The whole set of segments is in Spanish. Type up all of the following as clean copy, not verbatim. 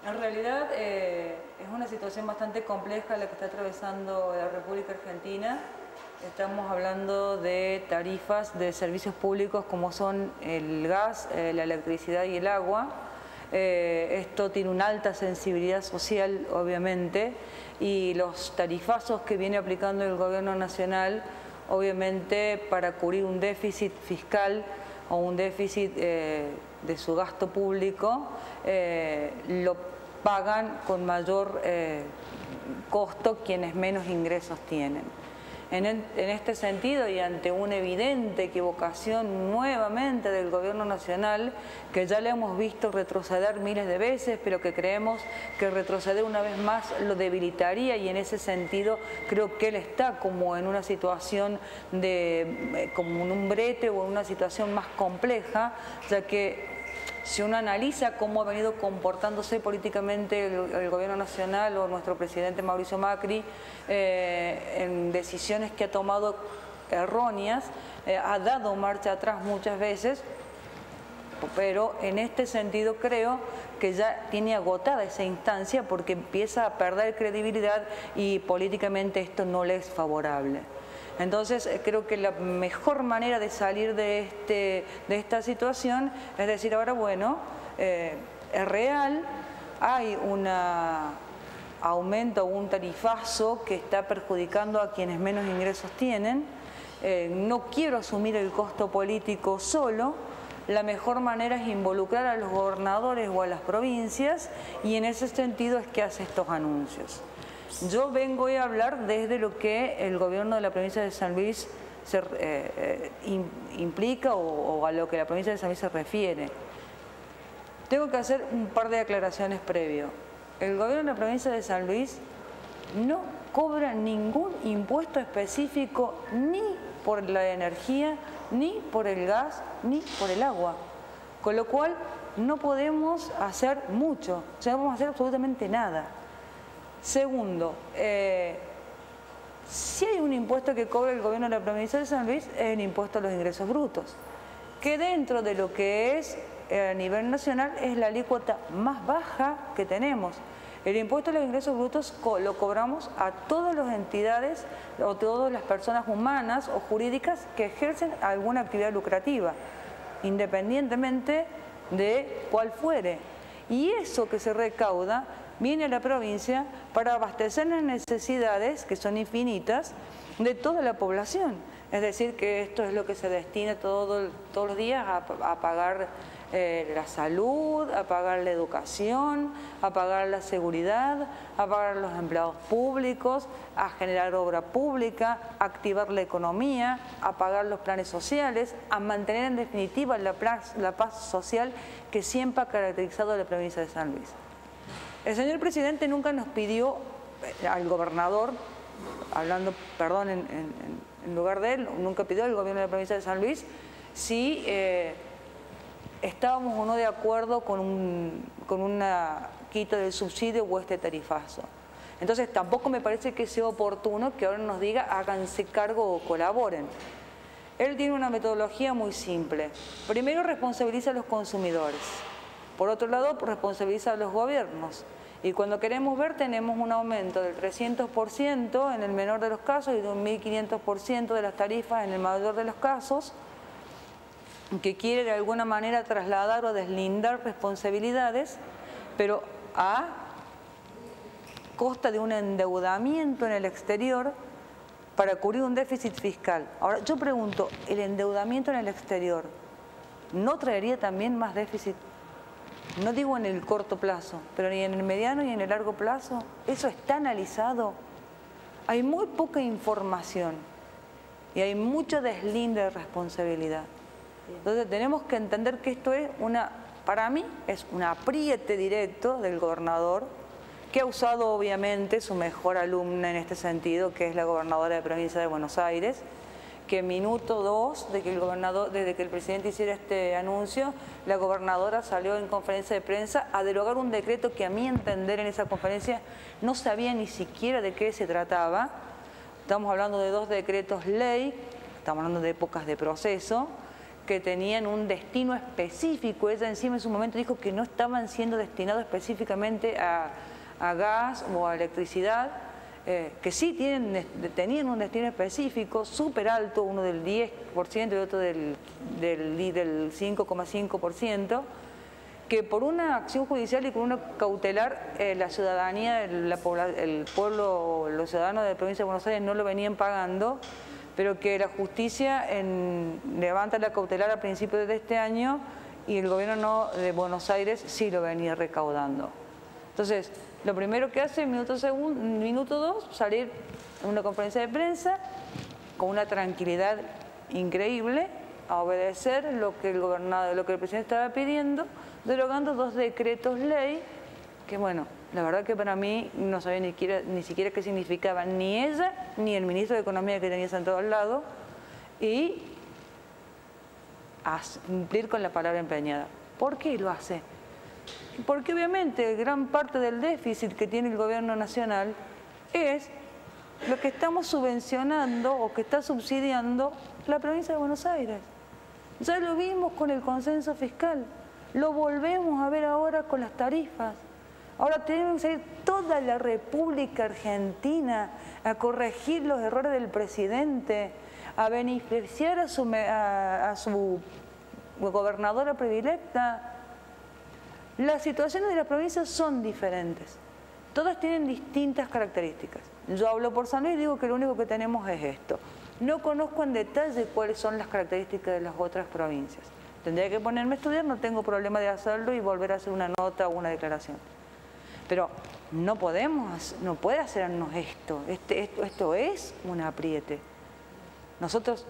En realidad es una situación bastante compleja la que está atravesando la República Argentina. Estamos hablando de tarifas de servicios públicos como son el gas, la electricidad y el agua. Esto tiene una alta sensibilidad social, obviamente, y los tarifazos que viene aplicando el Gobierno Nacional, obviamente para cubrir un déficit fiscal o un déficit de su gasto público, lo pagan con mayor costo quienes menos ingresos tienen. En este sentido, y ante una evidente equivocación nuevamente del Gobierno Nacional, que ya le hemos visto retroceder miles de veces, pero que creemos que retroceder una vez más lo debilitaría, y en ese sentido creo que él está como en una situación como en un brete o en una situación más compleja, ya que si uno analiza cómo ha venido comportándose políticamente el Gobierno Nacional o nuestro presidente Mauricio Macri en decisiones que ha tomado erróneas, ha dado marcha atrás muchas veces, pero en este sentido creo que ya tiene agotada esa instancia porque empieza a perder credibilidad y políticamente esto no le es favorable. Entonces creo que la mejor manera de salir de esta situación es decir, ahora bueno, es real, hay un aumento, un tarifazo que está perjudicando a quienes menos ingresos tienen, no quiero asumir el costo político solo. La mejor manera es involucrar a los gobernadores o a las provincias, y en ese sentido es que hace estos anuncios. Yo vengo a hablar desde lo que el gobierno de la provincia de San Luis implica o a lo que la provincia de San Luis se refiere. Tengo que hacer un par de aclaraciones previo. El gobierno de la provincia de San Luis no cobra ningún impuesto específico ni por la energía, ni por el gas, ni por el agua. Con lo cual no podemos hacer mucho, o sea, no podemos hacer absolutamente nada. Segundo, si hay un impuesto que cobra el gobierno de la provincia de San Luis, es el impuesto a los ingresos brutos, que dentro de lo que es a nivel nacional es la alícuota más baja que tenemos. El impuesto a los ingresos brutos lo cobramos a todas las entidades o todas las personas humanas o jurídicas que ejercen alguna actividad lucrativa, independientemente de cuál fuere. Y eso que se recauda viene a la provincia para abastecer las necesidades, que son infinitas, de toda la población. Es decir, que esto es lo que se destina todos los días a pagar la salud, a pagar la educación, a pagar la seguridad, a pagar a los empleados públicos, a generar obra pública, a activar la economía, a pagar los planes sociales, a mantener en definitiva la paz social que siempre ha caracterizado a la provincia de San Luis. El señor presidente nunca nos pidió al gobernador, hablando, perdón, en lugar de él, nunca pidió al gobierno de la provincia de San Luis si estábamos o no de acuerdo con una quita del subsidio o este tarifazo. Entonces tampoco me parece que sea oportuno que ahora nos diga háganse cargo o colaboren. Él tiene una metodología muy simple. Primero responsabiliza a los consumidores. Por otro lado, responsabiliza a los gobiernos. Y cuando queremos ver, tenemos un aumento del 300% en el menor de los casos y de un 1500% de las tarifas en el mayor de los casos, que quiere de alguna manera trasladar o deslindar responsabilidades, pero a costa de un endeudamiento en el exterior para cubrir un déficit fiscal. Ahora, yo pregunto, ¿el endeudamiento en el exterior no traería también más déficit? No digo en el corto plazo, pero ni en el mediano ni en el largo plazo. ¿Eso está analizado? Hay muy poca información y hay mucho deslinde de responsabilidad. Entonces tenemos que entender que esto es para mí es un apriete directo del gobernador, que ha usado obviamente su mejor alumna en este sentido, que es la gobernadora de la provincia de Buenos Aires, que minuto 2 desde que el presidente hiciera este anuncio, la gobernadora salió en conferencia de prensa a derogar un decreto que a mi entender en esa conferencia no sabía ni siquiera de qué se trataba. Estamos hablando de 2 decretos ley, estamos hablando de épocas de proceso, que tenían un destino específico. Ella encima en su momento dijo que no estaban siendo destinados específicamente a gas o a electricidad, que sí tenían un destino específico súper alto, uno del 10% y otro del 5,5%, que por una acción judicial y con una cautelar la ciudadanía, el pueblo, los ciudadanos de la provincia de Buenos Aires no lo venían pagando, pero que la justicia levanta la cautelar a principios de este año y el gobierno de Buenos Aires sí lo venía recaudando. Entonces, lo primero que hace, minuto 2, salir en una conferencia de prensa con una tranquilidad increíble a obedecer lo que el presidente estaba pidiendo, derogando 2 decretos ley que, bueno, la verdad que para mí no sabía ni siquiera qué significaban ni ella ni el ministro de Economía que tenía sentado al lado, y a cumplir con la palabra empeñada. ¿Por qué lo hace? Porque obviamente gran parte del déficit que tiene el gobierno nacional es lo que estamos subvencionando o que está subsidiando la provincia de Buenos Aires. Ya lo vimos con el consenso fiscal, lo volvemos a ver ahora con las tarifas. Ahora tenemos que ir toda la República Argentina a corregir los errores del presidente, a beneficiar a su gobernadora predilecta. Las situaciones de las provincias son diferentes, todas tienen distintas características. Yo hablo por San Luis y digo que lo único que tenemos es esto. No conozco en detalle cuáles son las características de las otras provincias. Tendría que ponerme a estudiar, no tengo problema de hacerlo y volver a hacer una nota o una declaración. Pero no puede hacernos esto. Esto es un apriete. Nosotros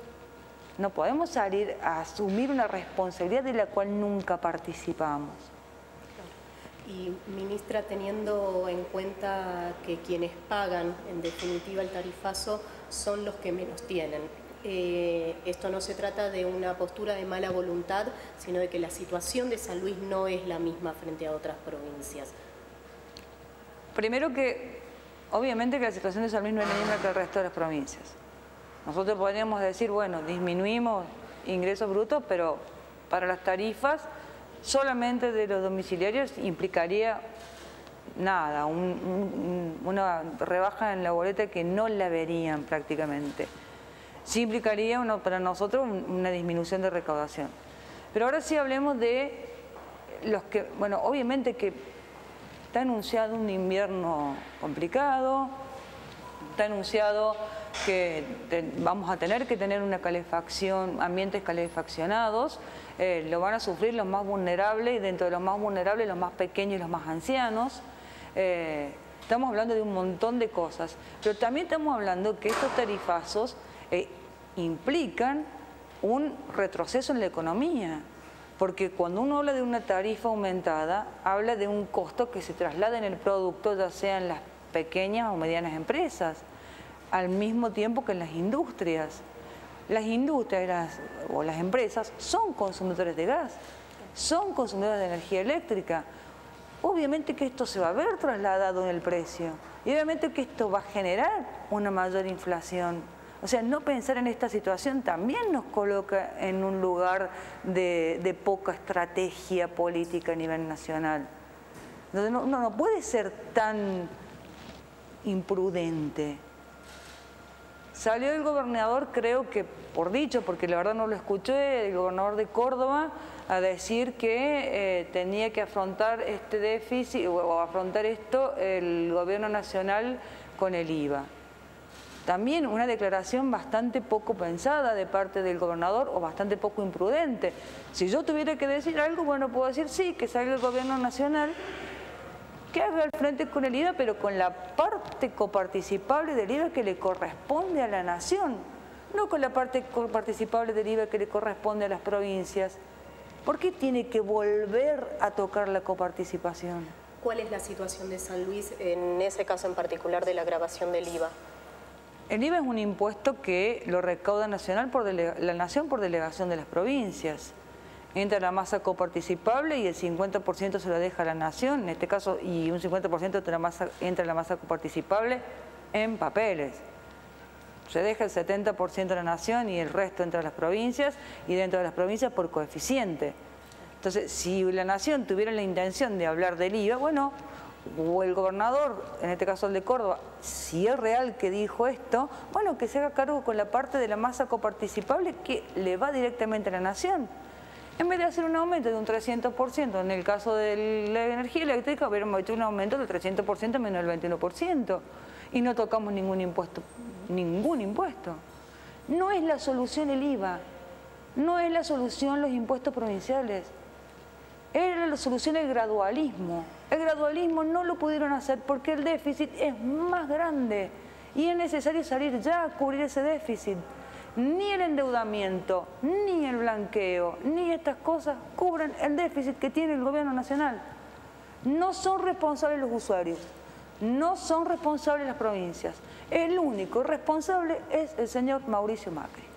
no podemos salir a asumir una responsabilidad de la cual nunca participamos. Y, ministra, teniendo en cuenta que quienes pagan, en definitiva, el tarifazo son los que menos tienen, esto no se trata de una postura de mala voluntad, sino de que la situación de San Luis no es la misma frente a otras provincias. Primero que, obviamente que la situación de San Luis no es la misma que el resto de las provincias. Nosotros podríamos decir, bueno, disminuimos ingresos brutos, pero para las tarifas solamente de los domiciliarios implicaría nada, una rebaja en la boleta que no la verían prácticamente. Sí implicaría para nosotros una disminución de recaudación. Pero ahora sí hablemos de los que, bueno, obviamente que está anunciado un invierno complicado, está anunciado que vamos a tener que tener una calefacción, ambientes calefaccionados, lo van a sufrir los más vulnerables y dentro de los más vulnerables los más pequeños y los más ancianos. Estamos hablando de un montón de cosas, pero también estamos hablando que estos tarifazos implican un retroceso en la economía, porque cuando uno habla de una tarifa aumentada, habla de un costo que se traslada en el producto, ya sea en las pequeñas o medianas empresas, al mismo tiempo que en las industrias. Las industrias o las empresas son consumidores de gas, son consumidores de energía eléctrica. Obviamente que esto se va a ver trasladado en el precio y obviamente que esto va a generar una mayor inflación. O sea, no pensar en esta situación también nos coloca en un lugar de poca estrategia política a nivel nacional. No puede ser tan imprudente. Salió el gobernador, creo que por dicho, porque la verdad no lo escuché, el gobernador de Córdoba, a decir que tenía que afrontar este déficit o afrontar esto el gobierno nacional con el IVA. También una declaración bastante poco pensada de parte del gobernador o bastante poco imprudente. Si yo tuviera que decir algo, bueno, puedo decir sí, que salga el gobierno nacional, que haga el frente con el IVA, pero con la parte coparticipable del IVA que le corresponde a la nación, no con la parte coparticipable del IVA que le corresponde a las provincias. ¿Por qué tiene que volver a tocar la coparticipación? ¿Cuál es la situación de San Luis en ese caso en particular de la grabación del IVA? El IVA es un impuesto que lo recauda la nación por delegación de las provincias. Entra la masa coparticipable y el 50% se lo deja a la nación, en este caso, y un 50% entra la masa coparticipable en papeles. Se deja el 70% de la nación y el resto entre las provincias, y dentro de las provincias por coeficiente. Entonces, si la nación tuviera la intención de hablar del IVA, bueno, o el gobernador, en este caso el de Córdoba, si es real que dijo esto, bueno, que se haga cargo con la parte de la masa coparticipable que le va directamente a la nación. En vez de hacer un aumento de un 300%, en el caso de la energía eléctrica, hubiéramos hecho un aumento del 300% menos el 21%. Y no tocamos ningún impuesto. Ningún impuesto. No es la solución el IVA. No es la solución los impuestos provinciales. Era la solución el gradualismo. El gradualismo no lo pudieron hacer porque el déficit es más grande. Y es necesario salir ya a cubrir ese déficit. Ni el endeudamiento, ni el blanqueo, ni estas cosas cubren el déficit que tiene el gobierno nacional. No son responsables los usuarios, no son responsables las provincias. El único responsable es el señor Mauricio Macri.